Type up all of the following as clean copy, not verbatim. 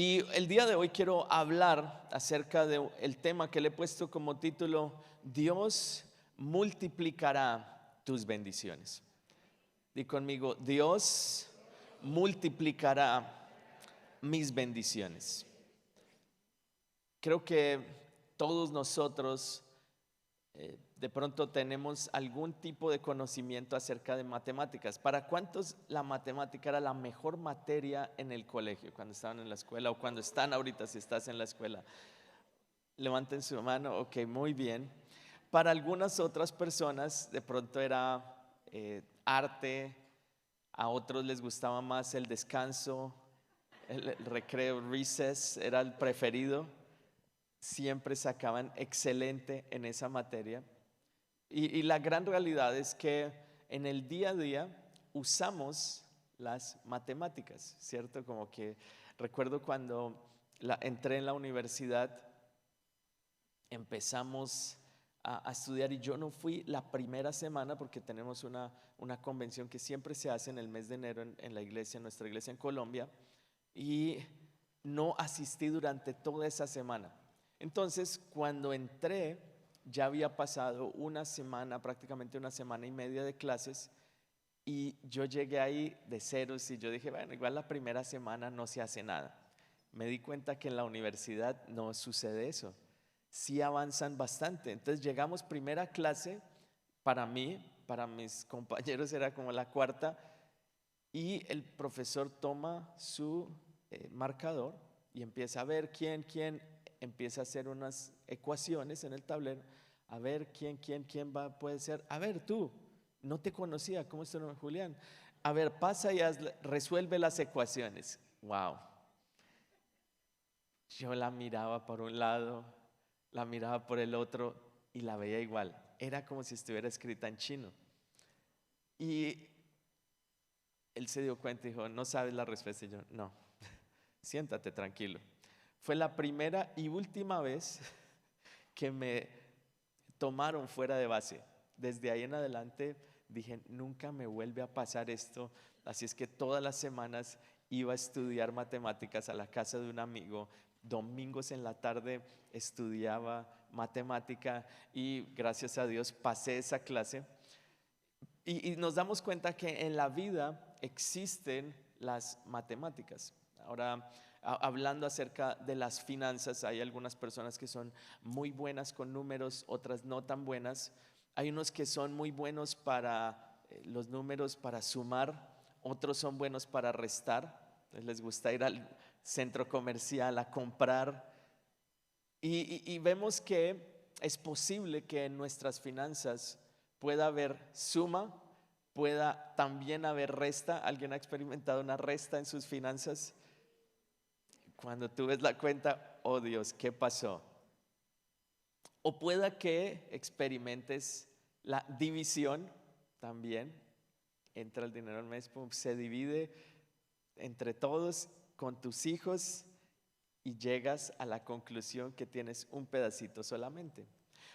Y el día de hoy quiero hablar acerca del tema que le he puesto como título: Dios multiplicará tus bendiciones. Di conmigo: Dios multiplicará mis bendiciones. Creo que todos nosotros de pronto tenemos algún tipo de conocimiento acerca de matemáticas. ¿Para cuántos la matemática era la mejor materia en el colegio, cuando estaban en la escuela o cuando están ahorita si estás en la escuela? Levanten su mano. Ok, muy bien. Para algunas otras personas de pronto era arte, a otros les gustaba más el descanso, el recreo, recess era el preferido. Siempre sacaban excelente en esa materia. Y la gran realidad es que en el día a día usamos las matemáticas, ¿cierto? Como que recuerdo cuando entré en la universidad, empezamos a estudiar y yo no fui la primera semana porque tenemos una convención que siempre se hace en el mes de enero en la iglesia, en nuestra iglesia en Colombia, y no asistí durante toda esa semana. Entonces, cuando entré, ya había pasado una semana, prácticamente una semana y media de clases, y yo llegué ahí de ceros y yo dije, bueno, igual la primera semana no se hace nada. Me di cuenta que en la universidad no sucede eso, sí avanzan bastante. Entonces llegamos primera clase, para mí, para mis compañeros era como la cuarta, y el profesor toma su marcador y empieza a ver quién, empieza a hacer unas ecuaciones en el tablero, a ver quién puede ser. A ver, tú, no te conocía, ¿cómo es tu nombre? Julián. A ver, pasa y resuelve las ecuaciones. Wow. Yo la miraba por un lado, la miraba por el otro y la veía igual. Era como si estuviera escrita en chino. Y él se dio cuenta y dijo, ¿no sabes la respuesta? Y yo, no, siéntate tranquilo. Fue la primera y última vez que me tomaron fuera de base. Desde ahí en adelante dije, nunca me vuelve a pasar esto. Así es que todas las semanas iba a estudiar matemáticas a la casa de un amigo. Domingos en la tarde estudiaba matemática y gracias a Dios pasé esa clase. Y nos damos cuenta que en la vida existen las matemáticas. Ahora, hablando acerca de las finanzas, hay algunas personas que son muy buenas con números, otras no tan buenas. Hay unos que son muy buenos para los números, para sumar, otros son buenos para restar. Les gusta ir al centro comercial a comprar. Y vemos que es posible que en nuestras finanzas pueda haber suma, pueda también haber resta. ¿Alguien ha experimentado una resta en sus finanzas? Cuando tú ves la cuenta, oh Dios, ¿qué pasó? O pueda que experimentes la división también. Entra el dinero al mes, pum, se divide entre todos con tus hijos y llegas a la conclusión que tienes un pedacito solamente.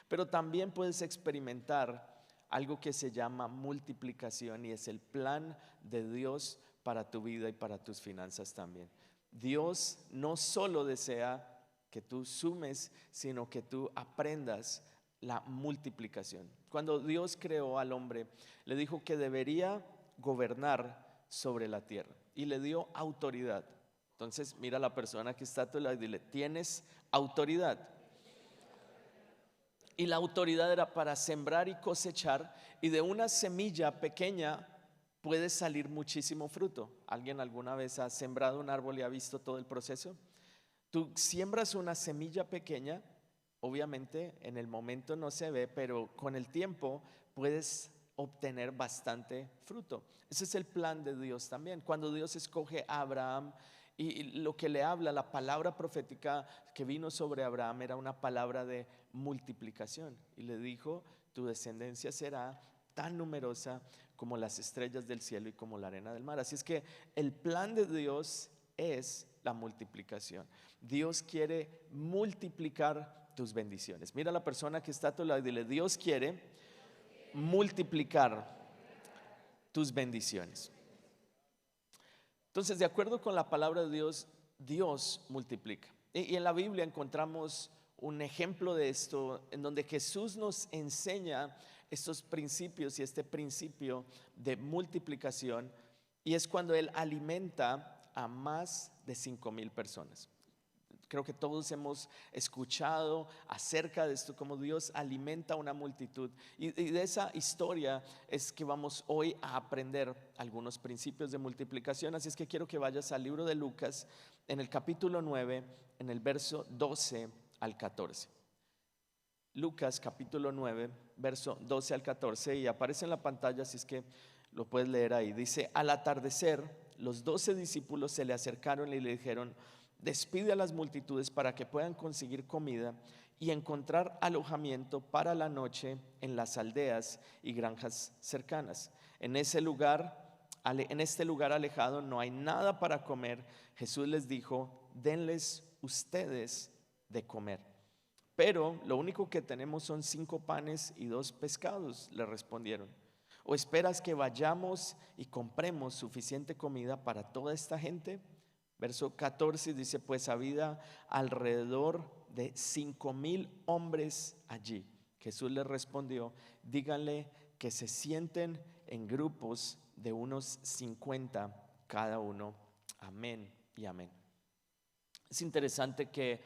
Pero también puedes experimentar algo que se llama multiplicación y es el plan de Dios para tu vida y para tus finanzas también. Dios no solo desea que tú sumes, sino que tú aprendas la multiplicación. Cuando Dios creó al hombre, le dijo que debería gobernar sobre la tierra y le dio autoridad. Entonces mira a la persona que está a tu lado y dile, tienes autoridad. Y la autoridad era para sembrar y cosechar, y de una semilla pequeña puede salir muchísimo fruto. ¿Alguien alguna vez ha sembrado un árbol y ha visto todo el proceso? Tú siembras una semilla pequeña, obviamente en el momento no se ve, pero con el tiempo puedes obtener bastante fruto. Ese es el plan de Dios también. Cuando Dios escoge a Abraham y lo que le habla, la palabra profética que vino sobre Abraham era una palabra de multiplicación. Y le dijo, tu descendencia será tan numerosa como las estrellas del cielo y como la arena del mar. Así es que el plan de Dios es la multiplicación. Dios quiere multiplicar tus bendiciones. Mira a la persona que está a tu lado y dile, Dios quiere multiplicar tus bendiciones. Entonces, de acuerdo con la palabra de Dios, Dios multiplica. Y en la Biblia encontramos un ejemplo de esto en donde Jesús nos enseña estos principios y este principio de multiplicación, y es cuando Él alimenta a más de 5,000 personas. Creo que todos hemos escuchado acerca de esto, cómo Dios alimenta a una multitud. Y de esa historia es que vamos hoy a aprender algunos principios de multiplicación. Así es que quiero que vayas al libro de Lucas, en el capítulo 9, en el verso 12 al 14. Lucas capítulo 9, verso 12 al 14, y aparece en la pantalla, así es que lo puedes leer ahí. Dice: al atardecer, los 12 discípulos se le acercaron y le dijeron: despide a las multitudes para que puedan conseguir comida y encontrar alojamiento para la noche en las aldeas y granjas cercanas. En este lugar alejado no hay nada para comer. Jesús les dijo: denles ustedes de comer. Pero lo único que tenemos son 5 panes y 2 pescados, le respondieron. ¿O esperas que vayamos y compremos suficiente comida para toda esta gente? Verso 14 dice: pues había alrededor de 5,000 hombres allí. Jesús les respondió: díganle que se sienten en grupos de unos 50 cada uno. Amén y amén. Es interesante que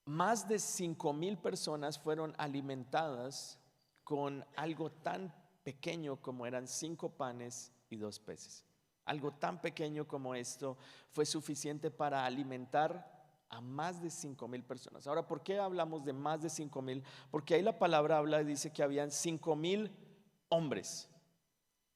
más de 5,000 personas fueron alimentadas con algo tan pequeño como eran 5 panes y 2 peces. Algo tan pequeño como esto fue suficiente para alimentar a más de 5,000 personas. Ahora, ¿por qué hablamos de más de 5,000? Porque ahí la palabra habla y dice que habían 5,000 hombres.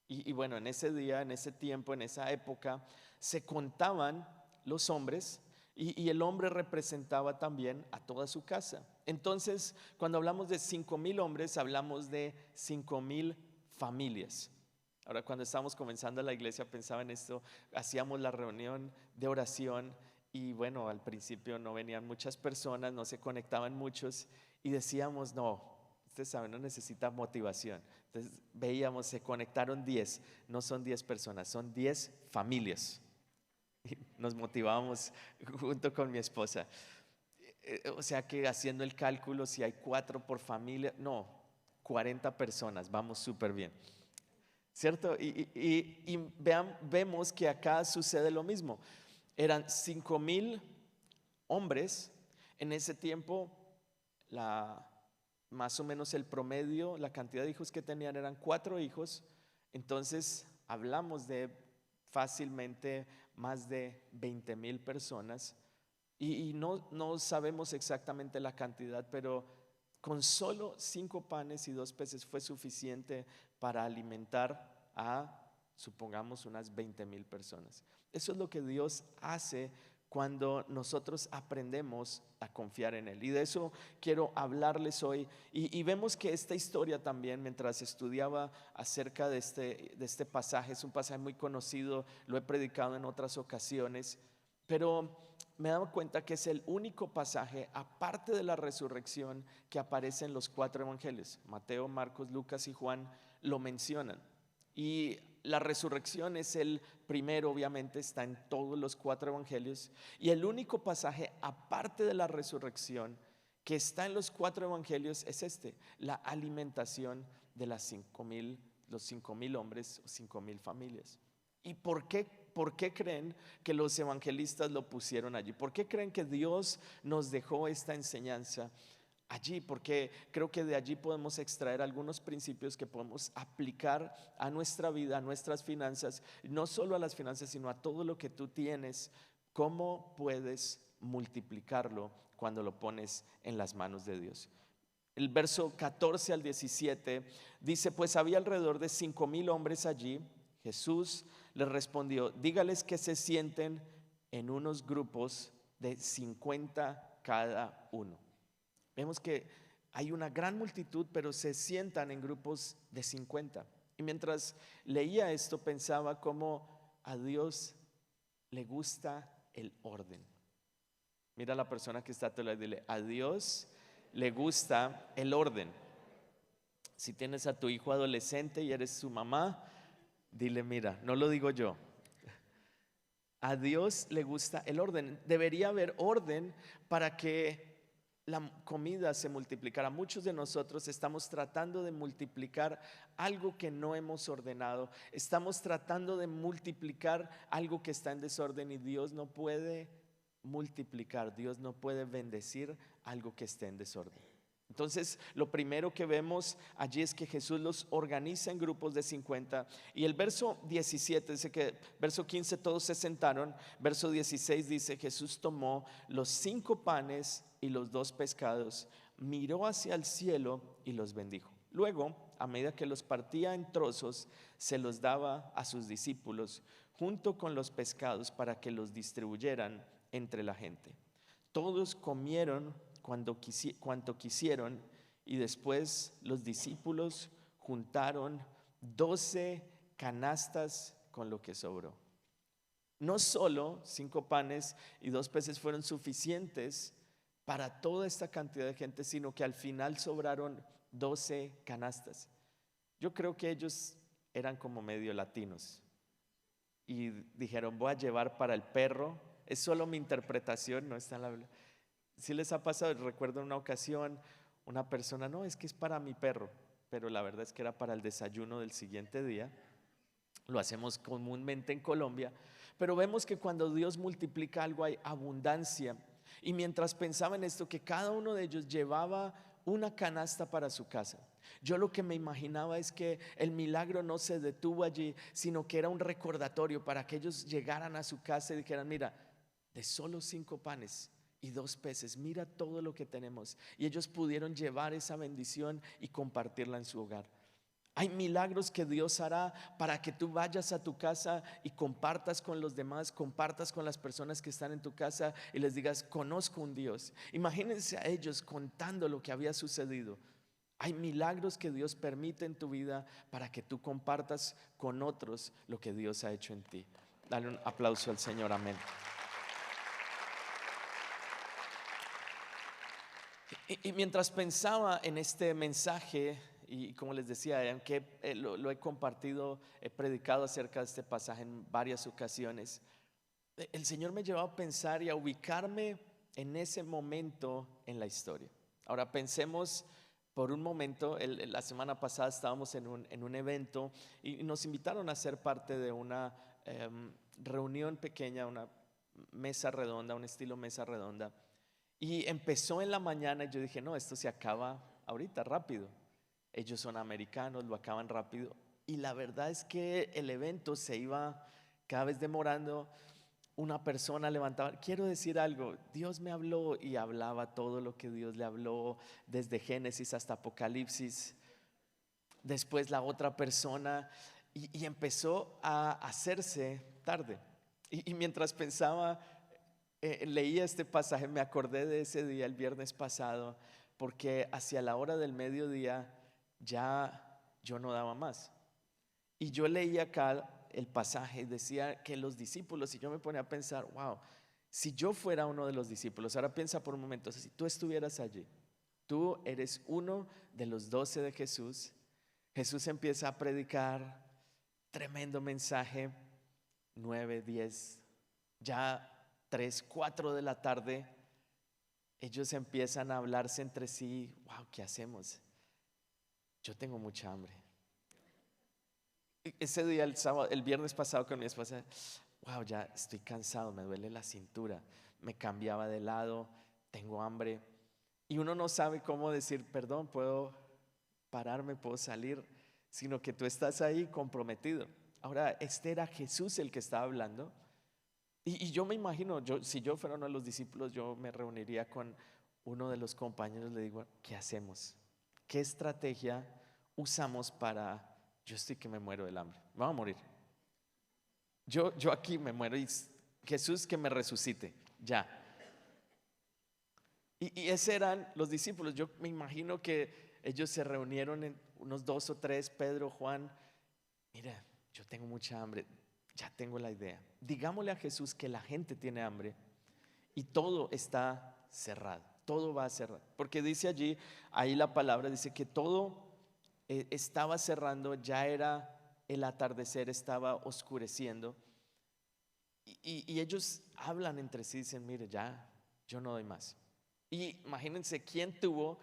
Y bueno, en ese día, en ese tiempo, en esa época, se contaban los hombres. Y el hombre representaba también a toda su casa. Entonces, cuando hablamos de 5,000 hombres, hablamos de 5,000 familias. Ahora, cuando estábamos comenzando la iglesia, pensaba en esto, hacíamos la reunión de oración y bueno, al principio no venían muchas personas, no se conectaban muchos y decíamos: no, ustedes saben, no necesita motivación. Entonces veíamos, se conectaron 10, no son 10 personas, son 10 familias. Nos motivábamos junto con mi esposa. O sea que haciendo el cálculo, si hay 4 por familia, no, 40 personas, vamos súper bien, ¿cierto? Vemos que acá sucede lo mismo. Eran 5,000 hombres. En ese tiempo, más o menos el promedio, la cantidad de hijos que tenían eran 4 hijos. Entonces hablamos de fácilmente más de 20,000 personas, y no sabemos exactamente la cantidad, pero con solo 5 panes y 2 peces fue suficiente para alimentar a, supongamos, unas 20,000 personas. Eso es lo que Dios hace cuando nosotros aprendemos a confiar en Él, y de eso quiero hablarles hoy. Y vemos que esta historia también, mientras estudiaba acerca de este pasaje, es un pasaje muy conocido, lo he predicado en otras ocasiones, pero me he dado cuenta que es el único pasaje, aparte de la resurrección, que aparece en los 4 evangelios. Mateo, Marcos, Lucas y Juan lo mencionan. Y la resurrección es el primero, obviamente está en todos los 4 evangelios. Y el único pasaje aparte de la resurrección que está en los 4 evangelios es la alimentación de los 5,000 hombres o 5,000 familias. ¿Y por qué creen que los evangelistas lo pusieron allí? ¿Por qué creen que Dios nos dejó esta enseñanza allí? Porque creo que de allí podemos extraer algunos principios que podemos aplicar a nuestra vida, a nuestras finanzas, no solo a las finanzas, sino a todo lo que tú tienes. ¿Cómo puedes multiplicarlo cuando lo pones en las manos de Dios? El verso 14 al 17 dice: pues había alrededor de 5,000 hombres allí. Jesús les respondió: dígales que se sienten en unos grupos de 50 cada uno. Vemos que hay una gran multitud, pero se sientan en grupos de 50. Y mientras leía esto, pensaba cómo a Dios le gusta el orden. Mira a la persona que está a tu lado y dile: a Dios le gusta el orden. Si tienes a tu hijo adolescente y eres su mamá, dile: mira, no lo digo yo, A Dios le gusta el orden. Debería haber orden para que la comida se multiplicara. Muchos de nosotros estamos tratando de multiplicar algo que no hemos ordenado. Estamos tratando de multiplicar algo que está en desorden y Dios no puede multiplicar, Dios no puede bendecir algo que esté en desorden. Entonces, lo primero que vemos allí es que Jesús los organiza en grupos de 50. Y el verso 17 dice que, verso 15, todos se sentaron. Verso 16 dice, Jesús tomó los 5 panes y los 2 pescados, miró hacia el cielo y los bendijo. Luego, a medida que los partía en trozos, se los daba a sus discípulos, junto con los pescados, para que los distribuyeran entre la gente. Todos comieron cuanto quisieron, y después los discípulos juntaron 12 canastas con lo que sobró. No solo 5 panes y 2 peces fueron suficientes para toda esta cantidad de gente, sino que al final sobraron 12 canastas. Yo creo que ellos eran como medio latinos y dijeron, voy a llevar para el perro. Es solo mi interpretación, no está en la Biblia. Si les ha pasado, recuerdo una ocasión, una persona, no, es que es para mi perro, pero la verdad es que era para el desayuno del siguiente día. Lo hacemos comúnmente en Colombia, pero vemos que cuando Dios multiplica algo hay abundancia. Y mientras pensaba en esto, que cada uno de ellos llevaba una canasta para su casa, yo lo que me imaginaba es que el milagro no se detuvo allí, sino que era un recordatorio para que ellos llegaran a su casa y dijeran, mira, de solo 5 panes y 2 peces, mira todo lo que tenemos. Y ellos pudieron llevar esa bendición y compartirla en su hogar. Hay milagros que Dios hará para que tú vayas a tu casa y compartas con los demás, compartas con las personas que están en tu casa y les digas, conozco un Dios. Imagínense a ellos contando lo que había sucedido. Hay milagros que Dios permite en tu vida para que tú compartas con otros lo que Dios ha hecho en ti. Dale un aplauso al Señor, amén. Y mientras pensaba en este mensaje, y como les decía, aunque lo he compartido, he predicado acerca de este pasaje en varias ocasiones, el Señor me llevó a pensar y a ubicarme en ese momento en la historia. Ahora pensemos por un momento, la semana pasada estábamos en un evento y nos invitaron a ser parte de una reunión pequeña, una mesa redonda, un estilo mesa redonda. Y empezó en la mañana y yo dije, no, esto se acaba ahorita, rápido. Ellos son americanos, lo acaban rápido. Y la verdad es que el evento se iba cada vez demorando. Una persona levantaba, quiero decir algo, Dios me habló, y hablaba todo lo que Dios le habló, desde Génesis hasta Apocalipsis. Después la otra persona, y empezó a hacerse tarde. Y mientras pensaba, leía este pasaje, me acordé de ese día, el viernes pasado, porque hacia la hora del mediodía ya yo no daba más. Y yo leía acá el pasaje y decía que los discípulos, y yo me ponía a pensar, wow, si yo fuera uno de los discípulos, ahora piensa por un momento, si tú estuvieras allí, tú eres uno de los 12 de Jesús, Jesús empieza a predicar, tremendo mensaje, 9, 10, ya 3, 4 de la tarde, ellos empiezan a hablarse entre sí, wow, ¿qué hacemos? Yo tengo mucha hambre. Ese día, el viernes pasado con mi esposa, wow, ya estoy cansado, me duele la cintura, me cambiaba de lado, tengo hambre. Y uno no sabe cómo decir, perdón, puedo pararme, puedo salir, sino que tú estás ahí comprometido. Ahora, este era Jesús el que estaba hablando. Y yo me imagino, si yo fuera uno de los discípulos, yo me reuniría con uno de los compañeros, le digo, ¿qué hacemos? ¿Qué estrategia usamos para... Yo estoy que me muero del hambre, me voy a morir. Yo aquí me muero y Jesús que me resucite, ya. Y ese eran los discípulos. Yo me imagino que ellos se reunieron en unos 2 o 3, Pedro, Juan. Mira, yo tengo mucha hambre, ya tengo la idea. Digámosle a Jesús que la gente tiene hambre y todo está cerrado, todo va a cerrar. Porque dice allí, ahí la palabra dice que todo estaba cerrando, ya era el atardecer, estaba oscureciendo. Y ellos hablan entre sí, dicen, mire, ya, yo no doy más. Y imagínense quién tuvo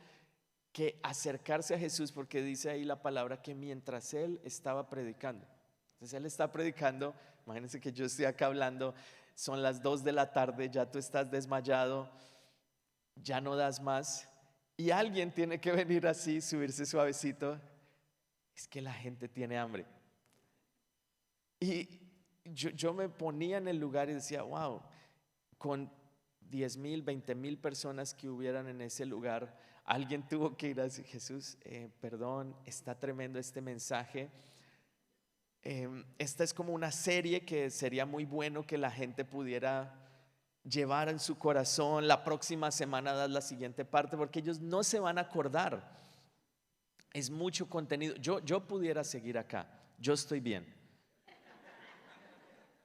que acercarse a Jesús, porque dice ahí la palabra que mientras él estaba predicando. Entonces él está predicando, imagínense que yo estoy acá hablando, son las 2 de la tarde, ya tú estás desmayado, ya no das más, y alguien tiene que venir así, subirse suavecito. Es que la gente tiene hambre. Y yo me ponía en el lugar y decía, wow, con 10,000, 20,000 personas que hubieran en ese lugar, alguien tuvo que ir a decir, Jesús, perdón, está tremendo este mensaje. Esta es como una serie que sería muy bueno que la gente pudiera llevar en su corazón. La próxima semana das la siguiente parte, porque ellos no se van a acordar. Es mucho contenido. Yo pudiera seguir acá, yo estoy bien.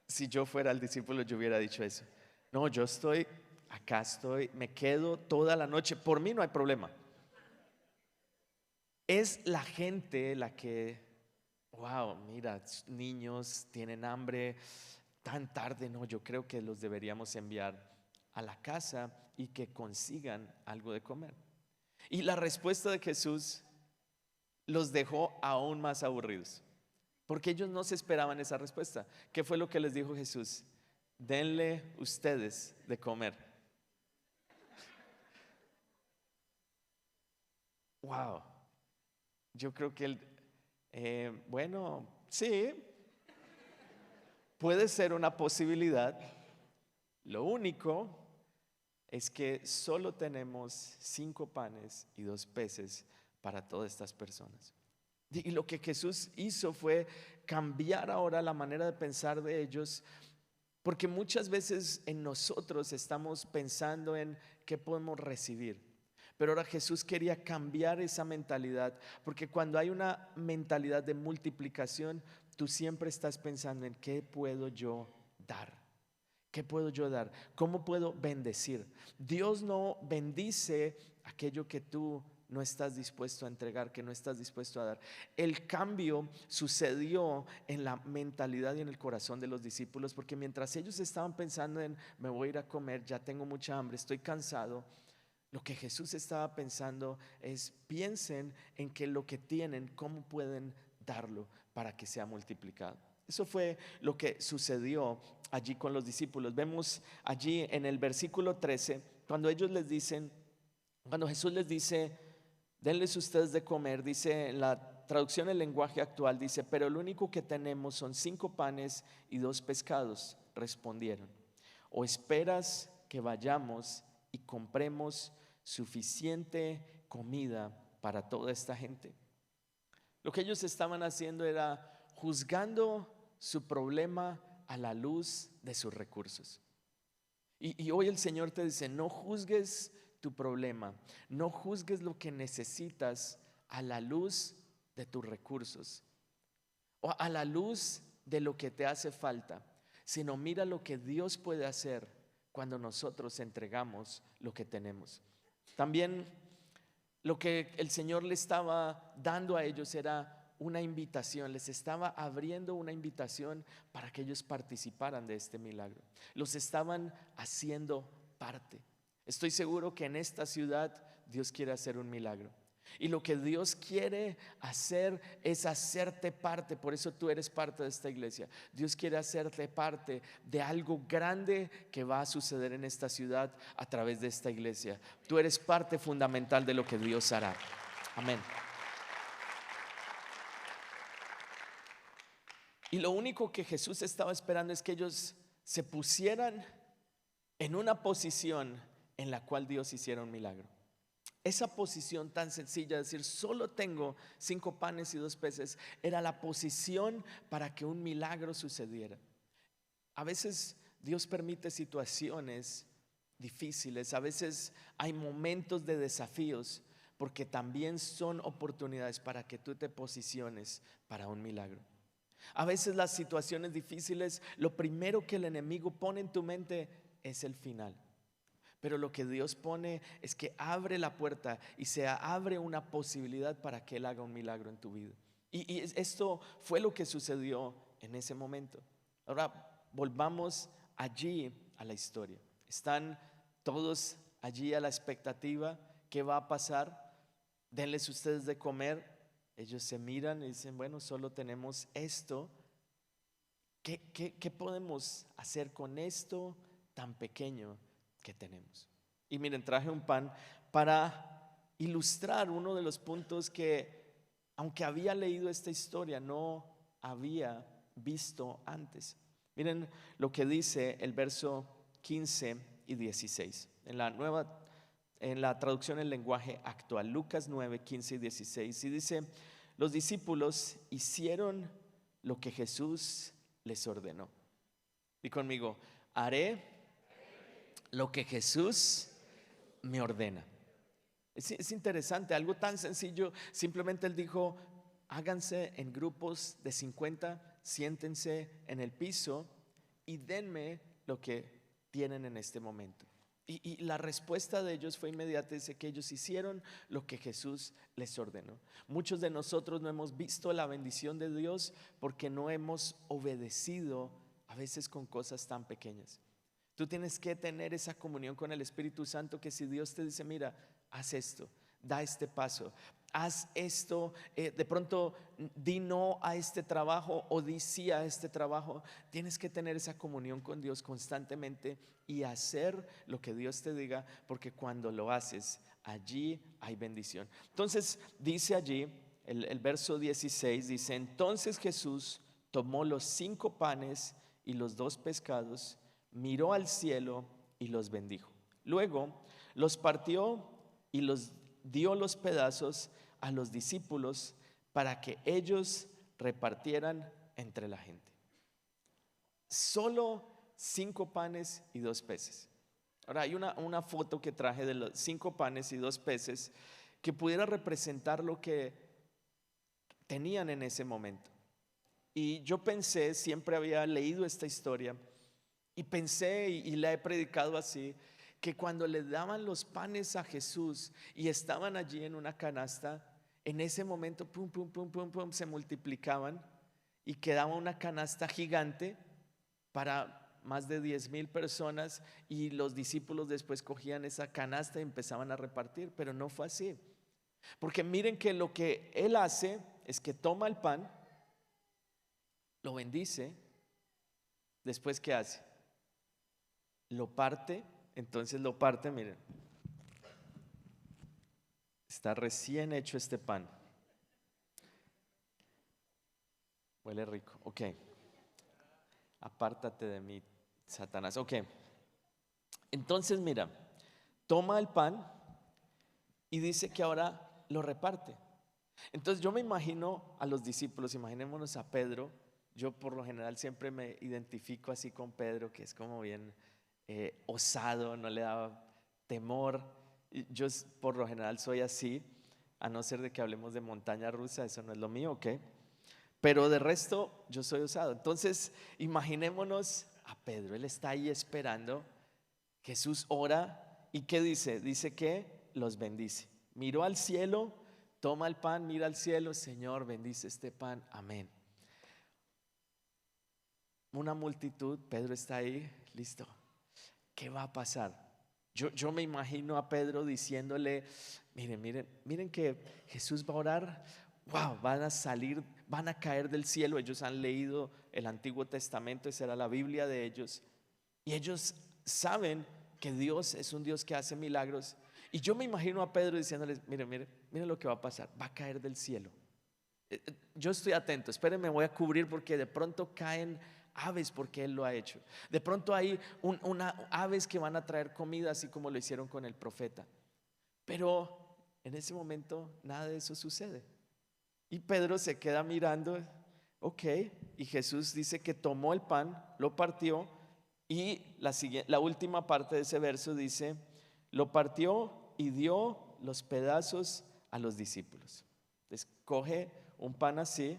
Si yo fuera el discípulo, yo hubiera dicho eso. No, yo estoy, acá estoy, me quedo toda la noche. Por mí no hay problema. Es la gente la que, wow, mira, niños tienen hambre tan tarde. No, yo creo que los deberíamos enviar a la casa y que consigan algo de comer. Y la respuesta de Jesús los dejó aún más aburridos, porque ellos no se esperaban esa respuesta. ¿Qué fue lo que les dijo Jesús? Denle ustedes de comer. Wow, yo creo que bueno, sí, puede ser una posibilidad. Lo único es que solo tenemos 5 panes y 2 peces para todas estas personas. Y lo que Jesús hizo fue cambiar ahora la manera de pensar de ellos, porque muchas veces en nosotros estamos pensando en qué podemos recibir. Pero ahora Jesús quería cambiar esa mentalidad, porque cuando hay una mentalidad de multiplicación, tú siempre estás pensando en qué puedo yo dar. ¿Qué puedo yo dar? ¿Cómo puedo bendecir? Dios no bendice aquello que tú no estás dispuesto a entregar, que no estás dispuesto a dar. El cambio sucedió en la mentalidad y en el corazón de los discípulos, porque mientras ellos estaban pensando en me voy a ir a comer, ya tengo mucha hambre, estoy cansado, lo que Jesús estaba pensando es piensen en que lo que tienen, cómo pueden darlo para que sea multiplicado. Eso fue lo que sucedió allí con los discípulos. Vemos allí en el versículo 13, cuando ellos les dicen, cuando Jesús les dice, denles ustedes de comer, dice en la traducción del lenguaje actual, dice, pero lo único que tenemos son 5 panes y 2 pescados, respondieron. ¿O esperas que vayamos y compremos suficiente comida para toda esta gente? Lo que ellos estaban haciendo era juzgando su problema a la luz de sus recursos. Y hoy el Señor te dice, no juzgues tu problema, no juzgues lo que necesitas a la luz de tus recursos o a la luz de lo que te hace falta, sino mira lo que Dios puede hacer cuando nosotros entregamos lo que tenemos. También lo que el Señor le estaba dando a ellos era una invitación, les estaba abriendo una invitación para que ellos participaran de este milagro. Los estaban haciendo parte. Estoy seguro que en esta ciudad Dios quiere hacer un milagro. Y lo que Dios quiere hacer es hacerte parte. Por eso tú eres parte de esta iglesia. Dios quiere hacerte parte de algo grande que va a suceder en esta ciudad a través de esta iglesia. Tú eres parte fundamental de lo que Dios hará. Amén. Y lo único que Jesús estaba esperando es que ellos se pusieran en una posición en la cual Dios hiciera un milagro. Esa posición tan sencilla de decir solo tengo 5 panes y 2 peces era la posición para que un milagro sucediera. A veces Dios permite situaciones difíciles, a veces hay momentos de desafíos, porque también son oportunidades para que tú te posiciones para un milagro. A veces las situaciones difíciles, lo primero que el enemigo pone en tu mente es el final. Pero lo que Dios pone es que abre la puerta y se abre una posibilidad para que Él haga un milagro en tu vida. Y esto fue lo que sucedió en ese momento. Ahora volvamos allí a la historia. Están todos allí a la expectativa. ¿Qué va a pasar? Denles ustedes de comer. Ellos se miran y dicen, bueno, solo tenemos esto. ¿Qué podemos hacer con esto tan pequeño que tenemos? Y miren, traje un pan para ilustrar uno de los puntos que, aunque había leído esta historia, no había visto antes. Miren lo que dice el verso 15 y 16 en la traducción en lenguaje actual, Lucas 9, 15 y 16, y dice: los discípulos hicieron lo que Jesús les ordenó. Y conmigo, haré lo que Jesús me ordena. Es interesante, algo tan sencillo. Simplemente él dijo: háganse en grupos de 50, siéntense en el piso y denme lo que tienen en este momento. Y la respuesta de ellos fue inmediata. Dice que ellos hicieron lo que Jesús les ordenó. Muchos de nosotros no hemos visto la bendición de Dios porque no hemos obedecido a veces con cosas tan pequeñas. Tú tienes que tener esa comunión con el Espíritu Santo, que si Dios te dice: mira, haz esto, da este paso, haz esto, de pronto di no a este trabajo o di sí a este trabajo. Tienes que tener esa comunión con Dios constantemente y hacer lo que Dios te diga, porque cuando lo haces, allí hay bendición. Entonces dice allí el verso 16, dice: entonces Jesús tomó los 5 panes y los 2 pescados, miró al cielo y los bendijo. Luego los partió y los dio los pedazos a los discípulos para que ellos repartieran entre la gente. Solo 5 panes y 2 peces. Ahora hay una foto que traje de los 5 panes y 2 peces que pudiera representar lo que tenían en ese momento. Y yo pensé, siempre había leído esta historia y pensé, y la he predicado así, que cuando le daban los panes a Jesús y estaban allí en una canasta, en ese momento pum, pum, pum, pum, pum, se multiplicaban y quedaba una canasta gigante para más de 10,000 personas, y los discípulos después cogían esa canasta y empezaban a repartir. Pero no fue así, porque miren que lo que él hace es que toma el pan, lo bendice, después ¿qué hace? Lo parte. Entonces lo parte, miren, está recién hecho este pan, huele rico. Ok, apártate de mí, Satanás. Ok, entonces mira, toma el pan y dice que ahora lo reparte. Entonces yo me imagino a los discípulos, imaginémonos a Pedro. Yo por lo general siempre me identifico así con Pedro, que es como bien osado, no le da temor. Yo por lo general soy así, a no ser de que hablemos de montaña rusa, eso no es lo mío, ¿ok? Pero de resto yo soy osado. Entonces imaginémonos a Pedro, él está ahí esperando. Jesús ora y ¿qué dice? Dice que los bendice. Miró al cielo, toma el pan, mira al cielo: Señor, bendice este pan, amén. Una multitud, Pedro está ahí, listo. ¿Qué va a pasar? Yo me imagino a Pedro diciéndole: miren que Jesús va a orar. Wow, van a salir, van a caer del cielo. Ellos han leído el Antiguo Testamento, esa era la Biblia de ellos, y ellos saben que Dios es un Dios que hace milagros. Y yo me imagino a Pedro diciéndoles: miren lo que va a pasar, va a caer del cielo. Yo estoy atento, espérenme, voy a cubrir, porque de pronto caen aves, porque Él lo ha hecho. De pronto hay aves que van a traer comida, así como lo hicieron con el profeta. Pero en ese momento nada de eso sucede. Y Pedro se queda mirando, ok, y Jesús dice que tomó el pan, lo partió, y la última parte de ese verso dice: lo partió y dio los pedazos a los discípulos. Entonces coge un pan así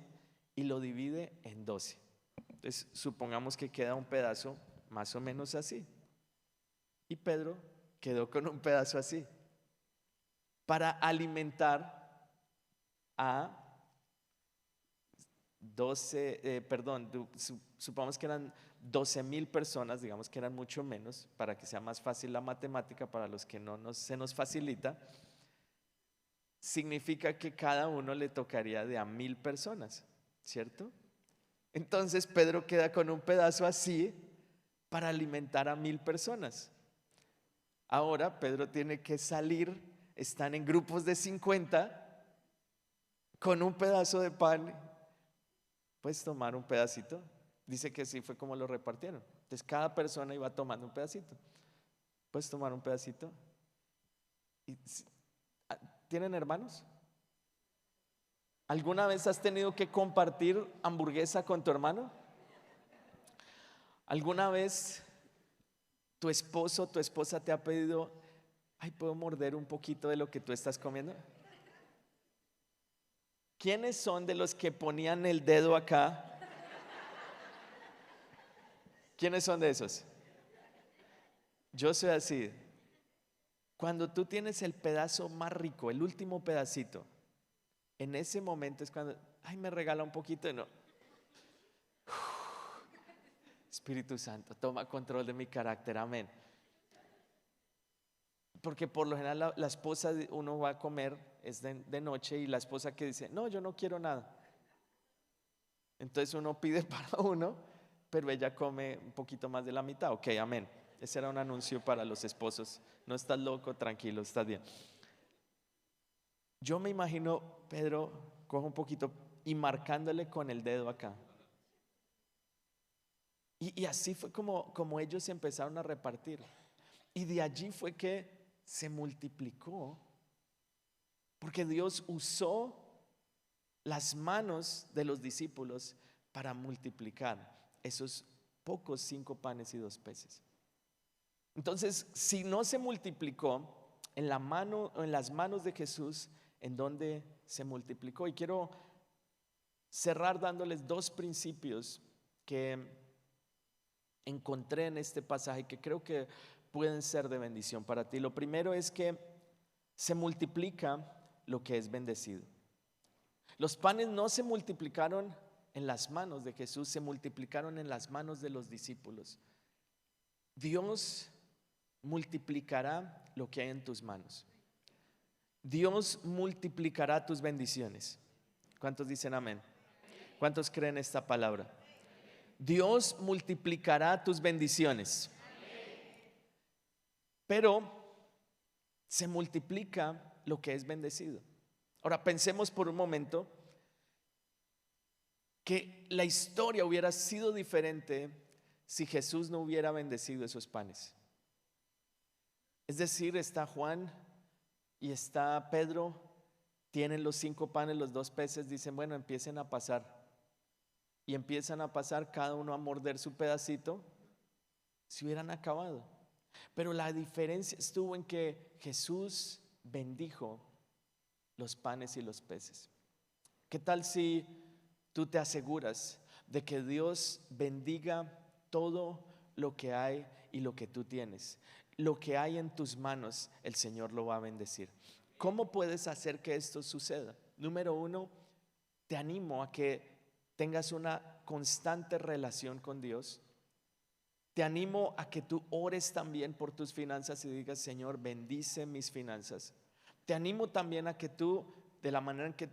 y lo divide en 12. Entonces supongamos que queda un pedazo más o menos así, y Pedro quedó con un pedazo así para alimentar a 12, supongamos que eran 12,000 personas, digamos que eran mucho menos, para que sea más fácil la matemática para los que se nos facilita, significa que cada uno le tocaría de a 1,000 personas, ¿cierto? Entonces Pedro queda con un pedazo así para alimentar a 1,000 personas. Ahora Pedro tiene que salir, están en grupos de 50 con un pedazo de pan. ¿Puedes tomar un pedacito? Dice que sí fue como lo repartieron. Entonces cada persona iba tomando un pedacito. ¿Puedes tomar un pedacito? ¿Tienen hermanos? ¿Alguna vez has tenido que compartir hamburguesa con tu hermano? ¿Alguna vez tu esposo, tu esposa te ha pedido, ay, ¿puedo morder un poquito de lo que tú estás comiendo? ¿Quiénes son de los que ponían el dedo acá? ¿Quiénes son de esos? Yo soy así. Cuando tú tienes el pedazo más rico, el último pedacito, en ese momento es cuando, ay, me regala un poquito, no. Espíritu Santo, toma control de mi carácter, amén. Porque por lo general la esposa, uno va a comer, es de noche, y la esposa que dice, no, yo no quiero nada. Entonces uno pide para uno, pero ella come un poquito más de la mitad. Ok, amén. Ese era un anuncio para los esposos. No estás loco, tranquilo, estás bien. Yo me imagino Pedro coge un poquito y marcándole con el dedo acá. Y así fue como ellos empezaron a repartir. Y de allí fue que se multiplicó. Porque Dios usó las manos de los discípulos para multiplicar esos pocos 5 panes y 2 peces. Entonces, si no se multiplicó en la mano o en las manos de Jesús, ¿en dónde se multiplicó? Y quiero cerrar dándoles 2 principios que encontré en este pasaje que creo que pueden ser de bendición para ti. Lo primero es que se multiplica lo que es bendecido. Los panes no se multiplicaron en las manos de Jesús, se multiplicaron en las manos de los discípulos. Dios multiplicará lo que hay en tus manos. Dios multiplicará tus bendiciones. ¿Cuántos dicen amén? ¿Cuántos creen esta palabra? Dios multiplicará tus bendiciones. Pero se multiplica lo que es bendecido. Ahora pensemos por un momento que la historia hubiera sido diferente si Jesús no hubiera bendecido esos panes. Es decir, está Juan y está Pedro, tienen los 5 panes, los 2 peces, dicen, bueno, empiecen a pasar. Y empiezan a pasar cada uno a morder su pedacito, se hubieran acabado. Pero la diferencia estuvo en que Jesús bendijo los panes y los peces. ¿Qué tal si tú te aseguras de que Dios bendiga todo lo que hay y lo que tú tienes? Lo que hay en tus manos, el Señor lo va a bendecir. ¿Cómo puedes hacer que esto suceda? Número 1, te animo a que tengas una constante relación con Dios. Te animo a que tú ores también por tus finanzas y digas, Señor, bendice mis finanzas. Te animo también a que tú, de la manera en que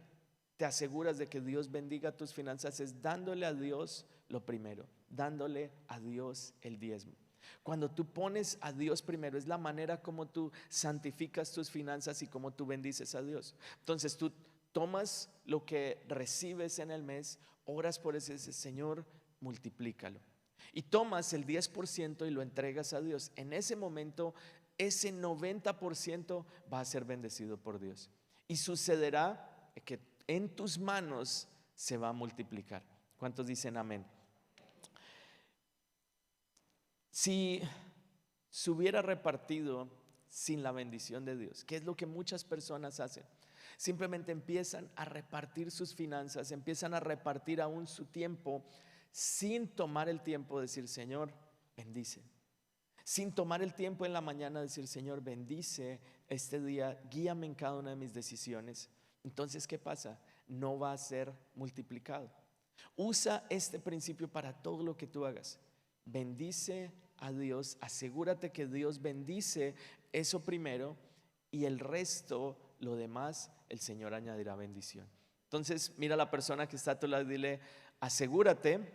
te aseguras de que Dios bendiga tus finanzas, es dándole a Dios lo primero, dándole a Dios el diezmo. Cuando tú pones a Dios primero, es la manera como tú santificas tus finanzas y como tú bendices a Dios. Entonces tú tomas lo que recibes en el mes, oras por ese Señor, multiplícalo. Y tomas el 10% y lo entregas a Dios. En ese momento, ese 90% va a ser bendecido por Dios. Y sucederá que en tus manos se va a multiplicar. ¿Cuántos dicen amén? Si se hubiera repartido sin la bendición de Dios, ¿qué es lo que muchas personas hacen? Simplemente empiezan a repartir sus finanzas, empiezan a repartir aún su tiempo sin tomar el tiempo de decir, Señor, bendice. Sin tomar el tiempo en la mañana de decir, Señor, bendice este día, guíame en cada una de mis decisiones. Entonces, ¿qué pasa? No va a ser multiplicado. Usa este principio para todo lo que tú hagas. bendice a Dios, asegúrate que Dios bendice eso primero y el resto, lo demás, el Señor añadirá bendición. Entonces, mira a la persona que está a tu lado y dile: asegúrate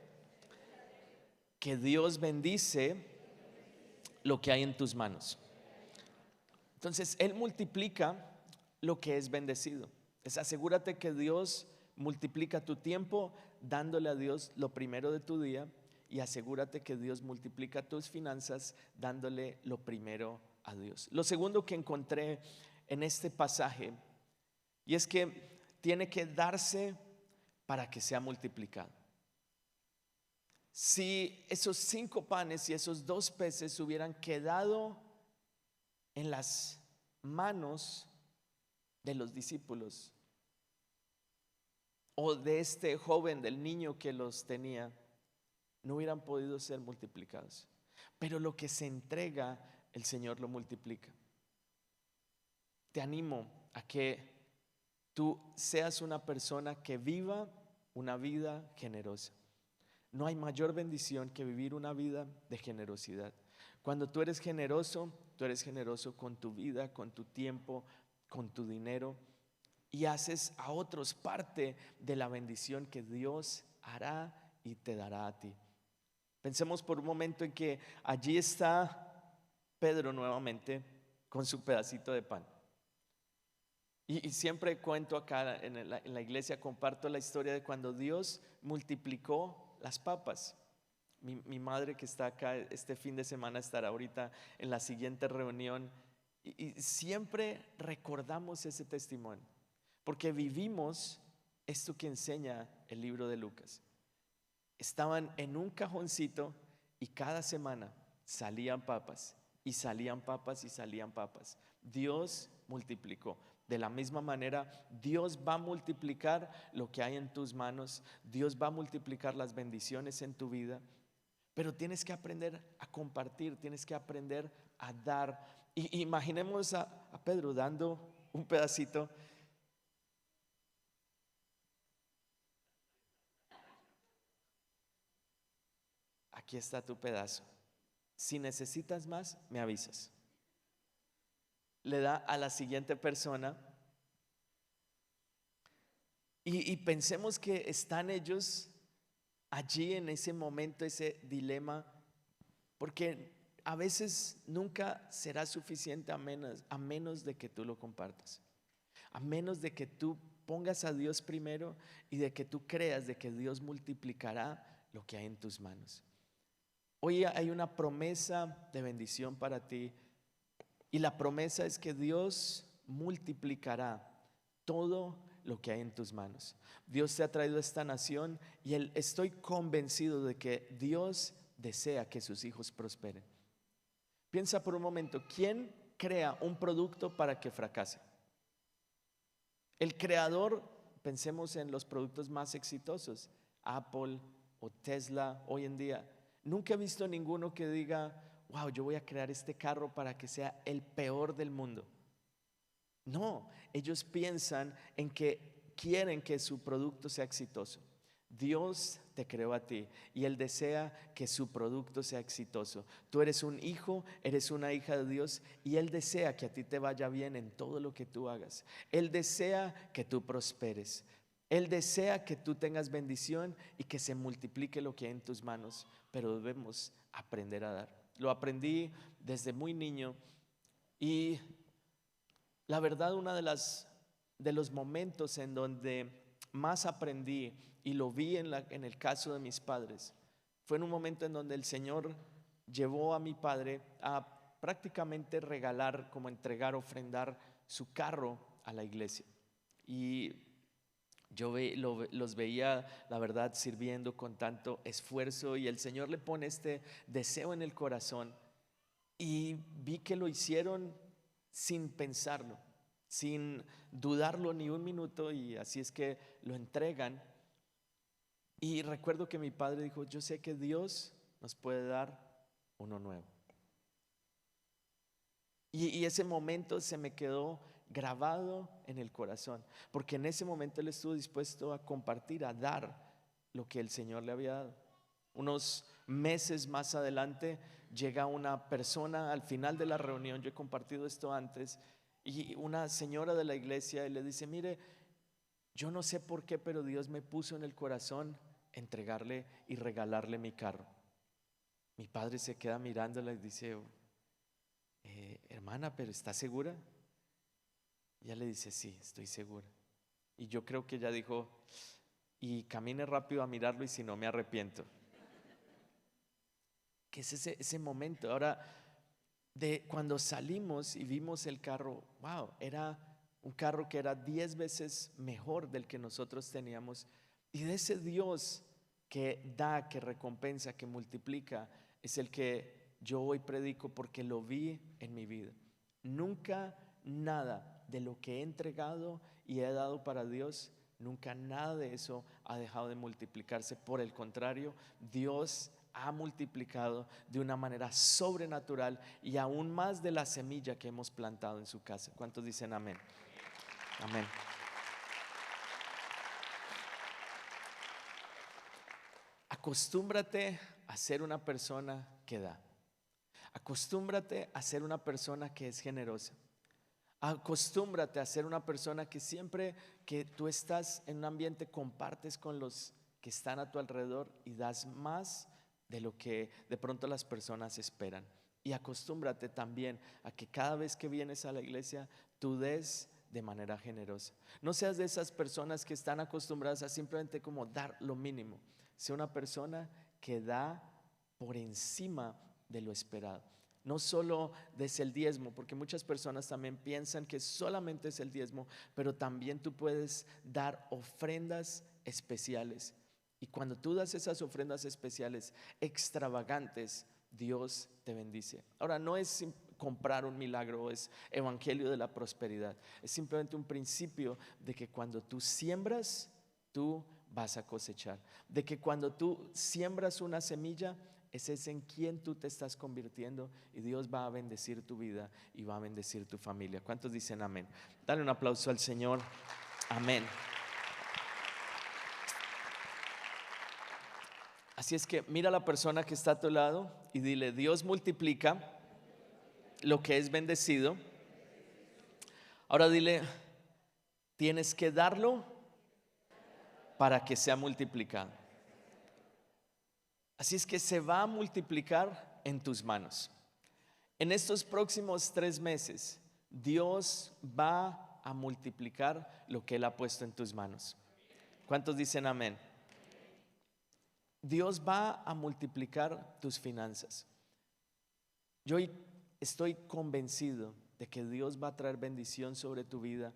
que Dios bendice lo que hay en tus manos. Entonces, Él multiplica lo que es bendecido. Asegúrate que Dios multiplica tu tiempo dándole a Dios lo primero de tu día, y asegúrate que Dios multiplica tus finanzas dándole lo primero a Dios. Lo segundo que encontré en este pasaje, y es que tiene que darse para que sea multiplicado. Si esos 5 panes y esos 2 peces hubieran quedado en las manos de los discípulos o de este joven, del niño que los tenía, no hubieran podido ser multiplicados. Pero lo que se entrega, el Señor lo multiplica. Te animo a que tú seas una persona que viva una vida generosa. No hay mayor bendición que vivir una vida de generosidad. Cuando tú eres generoso con tu vida, con tu tiempo, con tu dinero, y haces a otros parte de la bendición que Dios hará y te dará a ti. Pensemos por un momento en que allí está Pedro nuevamente con su pedacito de pan. Y siempre cuento acá en la iglesia, comparto la historia de cuando Dios multiplicó las papas. Mi madre, que está acá este fin de semana, estará ahorita en la siguiente reunión, y siempre recordamos ese testimonio, porque vivimos esto que enseña el libro de Lucas. Estaban en un cajoncito y cada semana salían papas y salían papas y salían papas. Dios multiplicó. De la misma manera, Dios va a multiplicar lo que hay en tus manos. Dios va a multiplicar las bendiciones en tu vida. Pero tienes que aprender a compartir, tienes que aprender a dar. Y imaginemos a Pedro dando un pedacito. Aquí está tu pedazo. Si necesitas más, me avisas. Le da a la siguiente persona. Y pensemos que están ellos allí en ese momento, ese dilema, porque a veces nunca será suficiente a menos de que tú lo compartas, a menos de que tú pongas a Dios primero y de que tú creas de que Dios multiplicará lo que hay en tus manos. Hoy hay una promesa de bendición para ti, y la promesa es que Dios multiplicará todo lo que hay en tus manos. Dios te ha traído a esta nación y estoy convencido de que Dios desea que sus hijos prosperen. Piensa por un momento, ¿quién crea un producto para que fracase? El creador, pensemos en los productos más exitosos, Apple o Tesla hoy en día. Nunca he visto ninguno que diga: wow, yo voy a crear este carro para que sea el peor del mundo. No, ellos piensan en que quieren que su producto sea exitoso. Dios te creó a ti y Él desea que su producto sea exitoso. Tú eres un hijo, eres una hija de Dios, y Él desea que a ti te vaya bien en todo lo que tú hagas. Él desea que tú prosperes. Él desea que tú tengas bendición y que se multiplique lo que hay en tus manos, pero debemos aprender a dar. Lo aprendí desde muy niño, y la verdad, uno de los momentos en donde más aprendí, y lo vi en el caso de mis padres, fue en un momento en donde el Señor llevó a mi padre a prácticamente regalar, como entregar, ofrendar su carro a la iglesia. Y yo los veía, la verdad, sirviendo con tanto esfuerzo, y el Señor le pone este deseo en el corazón, y vi que lo hicieron sin pensarlo, sin dudarlo ni un minuto, y así es que lo entregan. Y recuerdo que mi padre dijo: yo sé que Dios nos puede dar uno nuevo. Y ese momento se me quedó grabado en el corazón, porque en ese momento él estuvo dispuesto a compartir, a dar lo que el Señor le había dado. Unos meses más adelante llega una persona al final de la reunión, yo he compartido esto antes, y una señora de la iglesia y le dice: mire, yo no sé por qué, pero Dios me puso en el corazón entregarle y regalarle mi carro. Mi padre se queda mirándola y dice: hermana, ¿pero está segura? Y ella le dice: sí, estoy segura. Y yo creo que ella dijo: y camine rápido a mirarlo, y si no, me arrepiento. ¿Qué es ese momento? Ahora, de cuando salimos y vimos el carro, wow, era un carro que era 10 veces mejor del que nosotros teníamos. Y de ese Dios que da, que recompensa, que multiplica, es el que yo hoy predico, porque lo vi en mi vida. Nunca nada de lo que he entregado y he dado para Dios, nunca nada de eso ha dejado de multiplicarse. Por el contrario, Dios ha multiplicado de una manera sobrenatural, y aún más de la semilla que hemos plantado en su casa. ¿Cuántos dicen amén? Amén. Acostúmbrate a ser una persona que da. Acostúmbrate a ser una persona que es generosa. Acostúmbrate a ser una persona que siempre que tú estás en un ambiente compartes con los que están a tu alrededor y das más de lo que de pronto las personas esperan. Y acostúmbrate también a que cada vez que vienes a la iglesia tú des de manera generosa. No seas de esas personas que están acostumbradas a simplemente como dar lo mínimo. Sea una persona que da por encima de lo esperado. No solo des el diezmo, porque muchas personas también piensan que solamente es el diezmo, pero también tú puedes dar ofrendas especiales. Y cuando tú das esas ofrendas especiales, extravagantes, Dios te bendice. Ahora, no es comprar un milagro, es evangelio de la prosperidad. Es simplemente un principio de que cuando tú siembras, tú vas a cosechar. De que cuando tú siembras una semilla, ese es en quien tú te estás convirtiendo, y Dios va a bendecir tu vida y va a bendecir tu familia. ¿Cuántos dicen amén? Dale un aplauso al Señor. Amén. Así es que mira a la persona que está a tu lado y dile: Dios multiplica lo que es bendecido. Ahora dile: tienes que darlo para que sea multiplicado. Así es que se va a multiplicar en tus manos. En estos próximos 3 meses, Dios va a multiplicar lo que Él ha puesto en tus manos. ¿Cuántos dicen amén? Dios va a multiplicar tus finanzas. Yo estoy convencido de que Dios va a traer bendición sobre tu vida.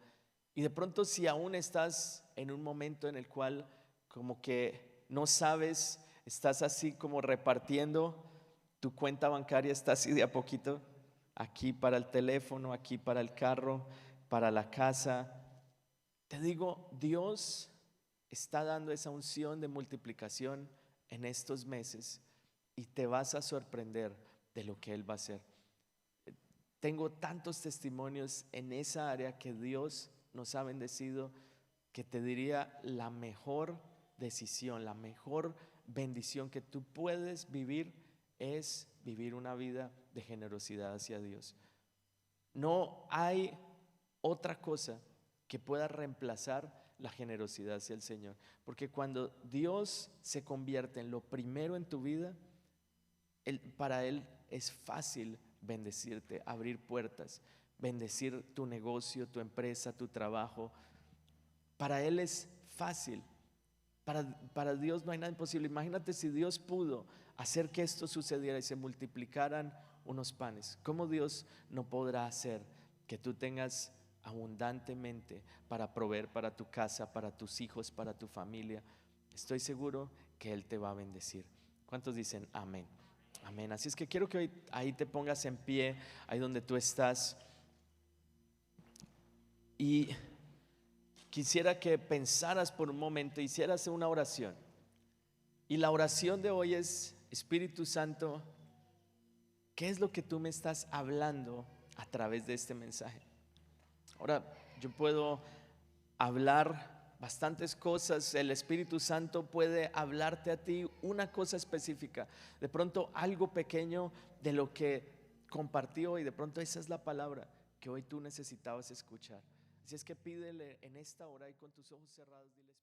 Y de pronto, si aún estás en un momento en el cual como que no sabes, estás así como repartiendo, tu cuenta bancaria está así de a poquito, aquí para el teléfono, aquí para el carro, para la casa. Te digo, Dios está dando esa unción de multiplicación en estos meses, y te vas a sorprender de lo que Él va a hacer. Tengo tantos testimonios en esa área que Dios nos ha bendecido, que te diría la mejor decisión, la mejor bendición que tú puedes vivir es vivir una vida de generosidad hacia Dios. No hay otra cosa que pueda reemplazar la generosidad hacia el Señor, porque cuando Dios se convierte en lo primero en tu vida, para Él es fácil bendecirte, abrir puertas, bendecir tu negocio, tu empresa, tu trabajo. Para Él es fácil. Para Dios no hay nada imposible. Imagínate si Dios pudo hacer que esto sucediera y se multiplicaran unos panes. ¿Cómo Dios no podrá hacer que tú tengas abundantemente para proveer para tu casa, para tus hijos, para tu familia? Estoy seguro que Él te va a bendecir. ¿Cuántos dicen amén? Amén. Así es que quiero que hoy ahí te pongas en pie, ahí donde tú estás, y quisiera que pensaras por un momento, hicieras una oración. Y la oración de hoy es: Espíritu Santo, ¿qué es lo que tú me estás hablando a través de este mensaje? Ahora, yo puedo hablar bastantes cosas. El Espíritu Santo puede hablarte a ti una cosa específica, de pronto algo pequeño de lo que compartió, y de pronto esa es la palabra que hoy tú necesitabas escuchar. Así es que pídele en esta hora y con tus ojos cerrados, dile: